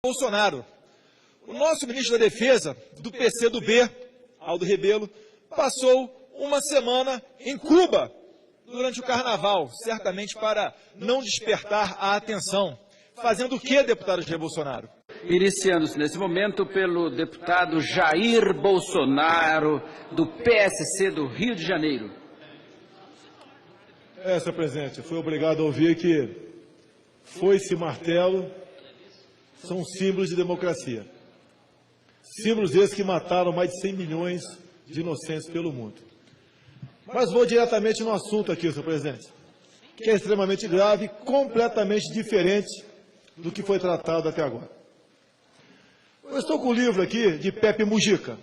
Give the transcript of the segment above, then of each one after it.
Bolsonaro. O nosso ministro da Defesa, do PCdoB, Aldo Rebelo, passou uma semana em Cuba durante o Carnaval, certamente para não despertar a atenção. Fazendo o que, deputado Jair Bolsonaro? Iniciando-se nesse momento pelo deputado Jair Bolsonaro, do PSC do Rio de Janeiro. Senhor presidente, fui obrigado a ouvir que foice e martelo são símbolos de democracia. Símbolos esses que mataram mais de 100 milhões de inocentes pelo mundo. Mas vou diretamente no assunto aqui, senhor presidente, que é extremamente grave e completamente diferente do que foi tratado até agora. Eu estou com o livro aqui de Pepe Mujica,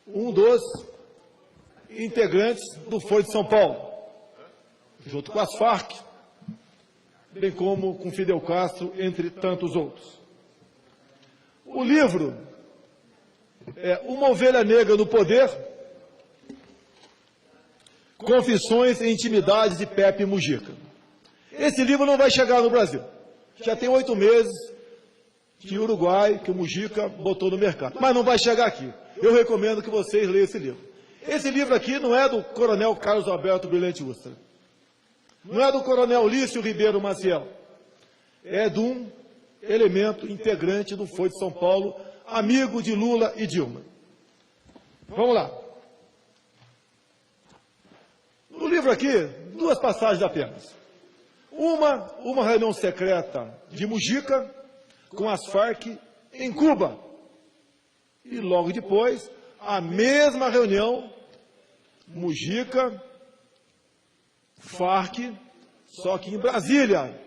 um dos integrantes do Foro de São Paulo, junto com as Farc, bem como com Fidel Castro, entre tantos outros. O livro é Uma Ovelha Negra no Poder, Confissões e Intimidades de Pepe Mujica. Esse livro não vai chegar no Brasil. Já tem 8 meses que o Uruguai, que o Mujica botou no mercado. Mas não vai chegar aqui. Eu recomendo que vocês leiam esse livro. Esse livro aqui não é do coronel Carlos Alberto Brilhante Ustra. Não é do coronel Lício Ribeiro Maciel. É de um elemento integrante do Foro de São Paulo, amigo de Lula e Dilma. Vamos lá. No livro aqui, 2 passagens apenas. Uma reunião secreta de Mujica com as Farc em Cuba. E logo depois, a mesma reunião, Mujica, Farc, só que em Brasília.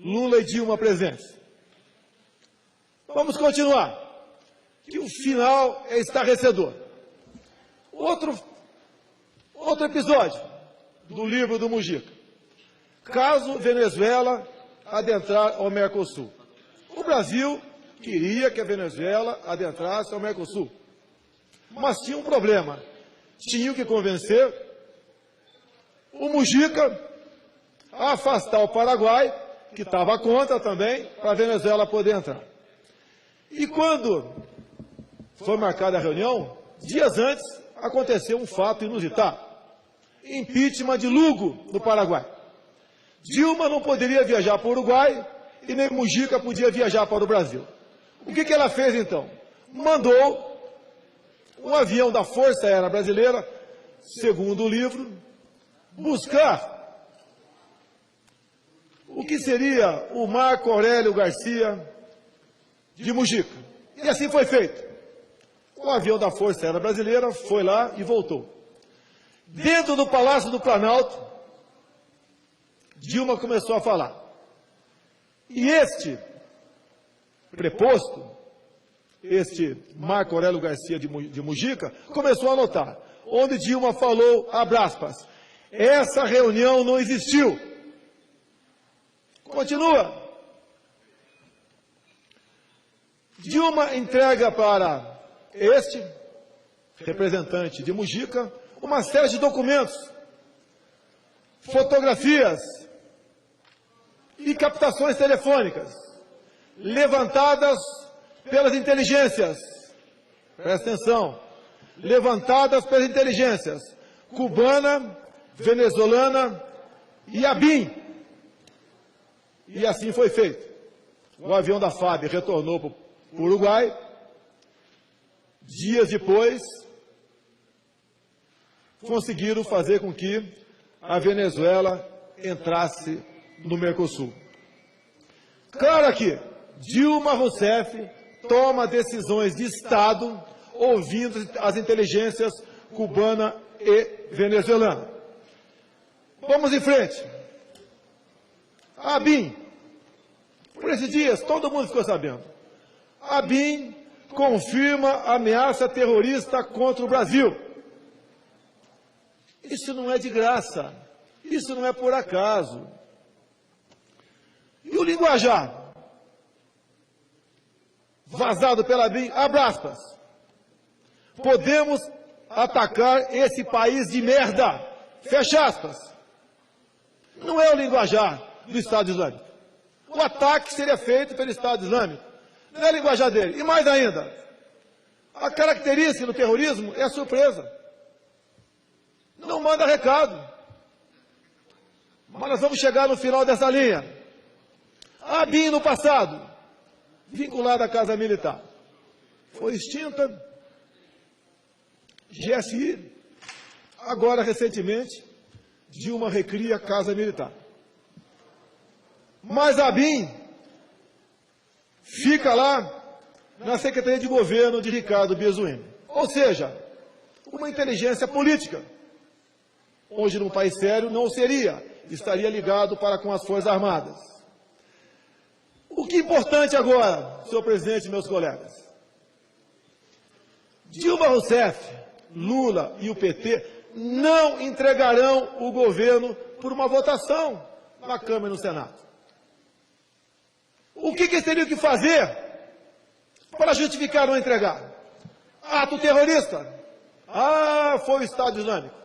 Lula e Dilma presentes. Vamos continuar, que o final é estarrecedor. Outro episódio do livro do Mujica. Caso Venezuela adentrar ao Mercosul. O Brasil queria que a Venezuela adentrasse ao Mercosul. Mas tinha um problema. Tinha que convencer o Mujica a afastar o Paraguai, que estava contra também, para a Venezuela poder entrar. E quando foi marcada a reunião, dias antes, aconteceu um fato inusitado. Impeachment de Lugo, no Paraguai. Dilma não poderia viajar para o Uruguai e nem Mujica podia viajar para o Brasil. O que ela fez então? Mandou um avião da Força Aérea Brasileira, segundo o livro, buscar o que seria o Marco Aurélio Garcia de Mujica. E assim foi feito. O avião da Força Aérea Brasileira foi lá e voltou. Dentro do Palácio do Planalto, Dilma começou a falar. E este preposto, este Marco Aurélio Garcia de Mujica, começou a anotar, onde Dilma falou, abre aspas, essa reunião não existiu. Continua. Dilma entrega para este representante de Mujica uma série de documentos, fotografias e captações telefônicas levantadas pelas inteligências. Presta atenção. Levantadas pelas inteligências cubana, venezuelana e ABIN. E assim foi feito. O avião da FAB retornou para o Uruguai. Dias depois, conseguiram fazer com que a Venezuela entrasse no Mercosul. Claro que Dilma Rousseff toma decisões de Estado ouvindo as inteligências cubana e venezuelana. Vamos em frente. A ABIN, por esses dias, todo mundo ficou sabendo. A ABIN confirma a ameaça terrorista contra o Brasil. Isso não é de graça. Isso não é por acaso. E o linguajar? Vazado pela ABIN, abre aspas. Podemos atacar esse país de merda. Fecha aspas. Não é o linguajar do Estado Islâmico. o ataque seria feito pelo Estado Islâmico. Não é a linguajar dele. E mais ainda, a característica do terrorismo é a surpresa. Não manda recado. Mas nós vamos chegar no final dessa linha. A ABIN, no passado, vinculada à Casa Militar, foi extinta. GSI, agora, recentemente, Dilma recria a Casa Militar. Mas a ABIN fica lá na Secretaria de Governo de Ricardo Biezuini. Ou seja, uma inteligência política. Hoje, num país sério, não seria, estaria ligado para com as Forças Armadas. O que é importante agora, senhor presidente e meus colegas? Dilma Rousseff, Lula e o PT não entregarão o governo por uma votação na Câmara e no Senado. O que eles teriam que fazer para justificar não entregar? Ato terrorista. Ah, foi o Estado Islâmico.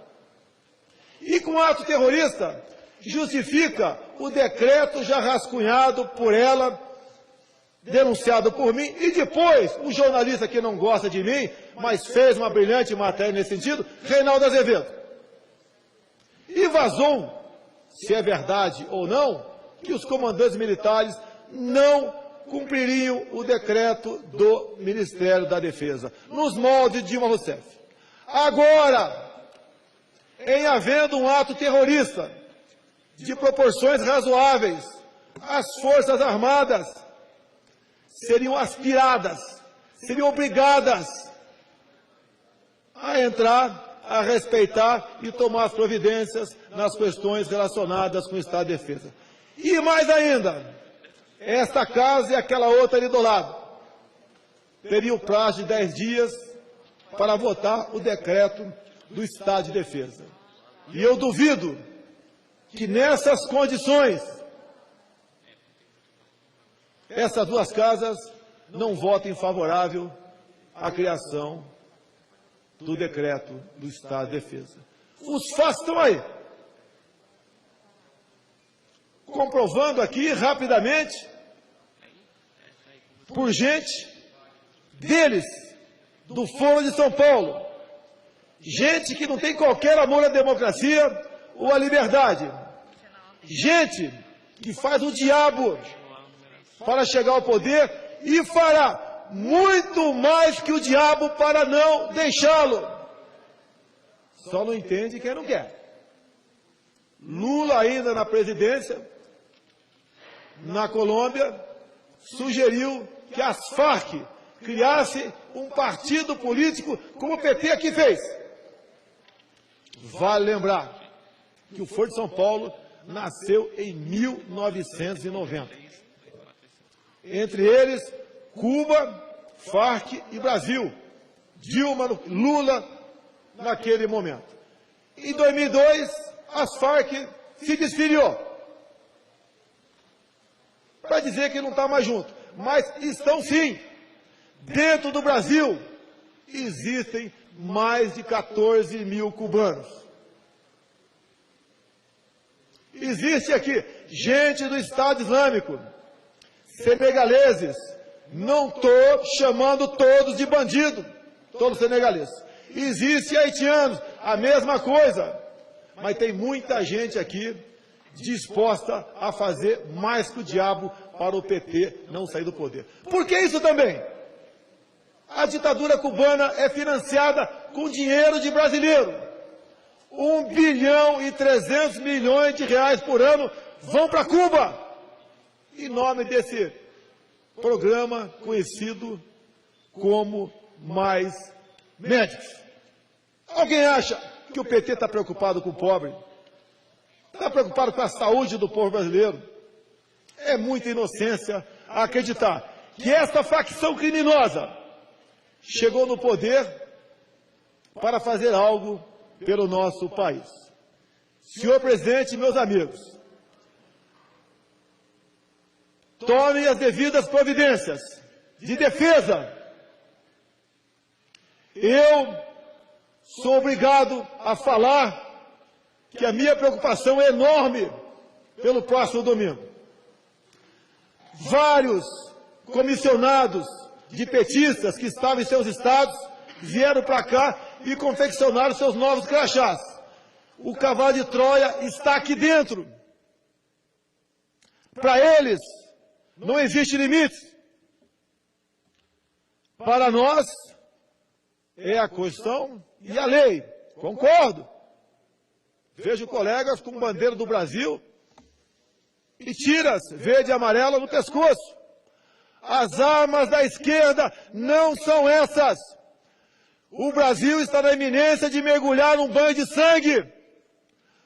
E com ato terrorista, justifica o decreto já rascunhado por ela, denunciado por mim, e depois o jornalista que não gosta de mim, mas fez uma brilhante matéria nesse sentido, Reinaldo Azevedo. E vazou, se é verdade ou não, que os comandantes militares não cumpririam o decreto do Ministério da Defesa, nos moldes de Dilma Rousseff. Agora, em havendo um ato terrorista de proporções razoáveis, as Forças Armadas seriam aspiradas, seriam obrigadas a entrar, a respeitar e tomar as providências nas questões relacionadas com o Estado de Defesa. E mais ainda, esta casa e aquela outra ali do lado teriam prazo de 10 dias para votar o decreto do Estado de Defesa. E eu duvido que nessas condições essas duas casas não votem favorável à criação do decreto do Estado de Defesa. Os fatos estão aí. Comprovando aqui rapidamente, por gente deles, do Foro de São Paulo, gente que não tem qualquer amor à democracia ou à liberdade, gente que faz o diabo para chegar ao poder e fará muito mais que o diabo para não deixá-lo. Só não entende quem não quer. Lula, ainda na presidência, na Colômbia, sugeriu que as Farc criasse um partido político como o PT aqui fez. Vale lembrar que o Foro de São Paulo nasceu em 1990. Entre eles, Cuba, Farc e Brasil. Dilma, Lula, naquele momento. Em 2002, as Farc se desfiliou. Para dizer que não está mais junto. Mas estão sim. Dentro do Brasil, existem mais de 14 mil cubanos. Existe aqui gente do Estado Islâmico, senegaleses. Não estou chamando todos de bandido, todos senegaleses. Existe haitianos, a mesma coisa. Mas tem muita gente aqui disposta a fazer mais que o diabo para o PT não sair do poder. Por que isso também? A ditadura cubana é financiada com dinheiro de brasileiro. 1,3 bilhão de reais por ano vão para Cuba. Em nome desse programa conhecido como Mais Médicos. Alguém acha que o PT está preocupado com o pobre? Está preocupado com a saúde do povo brasileiro? É muita inocência acreditar que esta facção criminosa chegou no poder para fazer algo pelo nosso país. Senhor presidente e meus amigos, tomem as devidas providências de defesa. Eu sou obrigado a falar que a minha preocupação é enorme pelo próximo domingo. vários comissionados de petistas que estavam em seus estados vieram para cá e confeccionaram seus novos crachás. O cavalo de Troia está aqui dentro. Para eles, não existe limite. Para nós, é a Constituição e a lei. Concordo. Vejo colegas com bandeira do Brasil e tiras verde e amarela no pescoço. As armas da esquerda não são essas. O Brasil está na iminência de mergulhar num banho de sangue.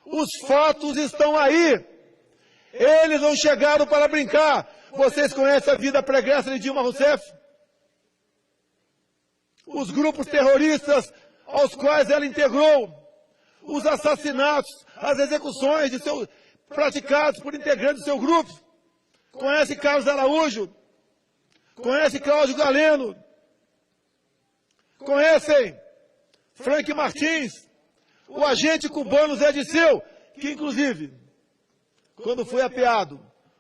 Os fatos estão aí. Eles não chegaram para brincar. Vocês conhecem a vida pregressa de Dilma Rousseff? Os grupos terroristas aos quais ela integrou, os assassinatos, as execuções praticados por integrantes do seu grupo. Conhece Carlos Araújo? Conhece Cláudio Galeno? Conhecem Frank Martins? O agente cubano Zé Disseu, que inclusive, quando foi apeado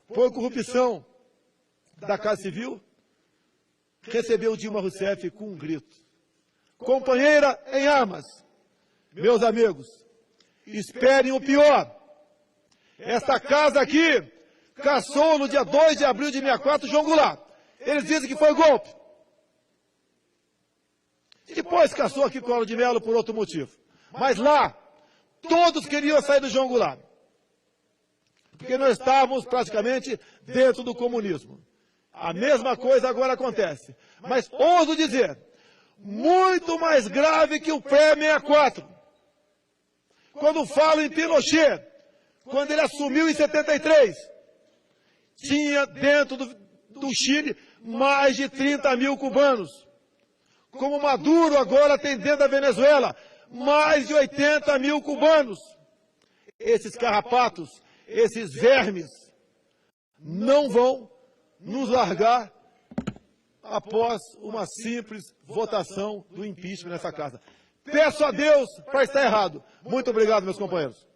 por corrupção da Casa Civil, recebeu Dilma Rousseff com um grito. Companheira em armas, meus amigos, esperem o pior. Esta casa aqui caçou no dia 2 de abril de 64 João Goulart. Eles dizem que foi golpe. Depois caçou aqui Collor de Mello por outro motivo. Mas lá, todos queriam sair do João Goulart. Porque nós estávamos praticamente dentro do comunismo. A mesma coisa agora acontece. Mas ouso dizer, muito mais grave que o pré-64. Quando falo em Pinochet, quando ele assumiu em 73, tinha dentro do Chile mais de 30 mil cubanos. Como Maduro agora tem dentro da Venezuela, mais de 80 mil cubanos. Esses carrapatos, esses vermes, não vão nos largar após uma simples votação do impeachment nessa casa. Peço a Deus para estar errado. Muito obrigado, meus companheiros.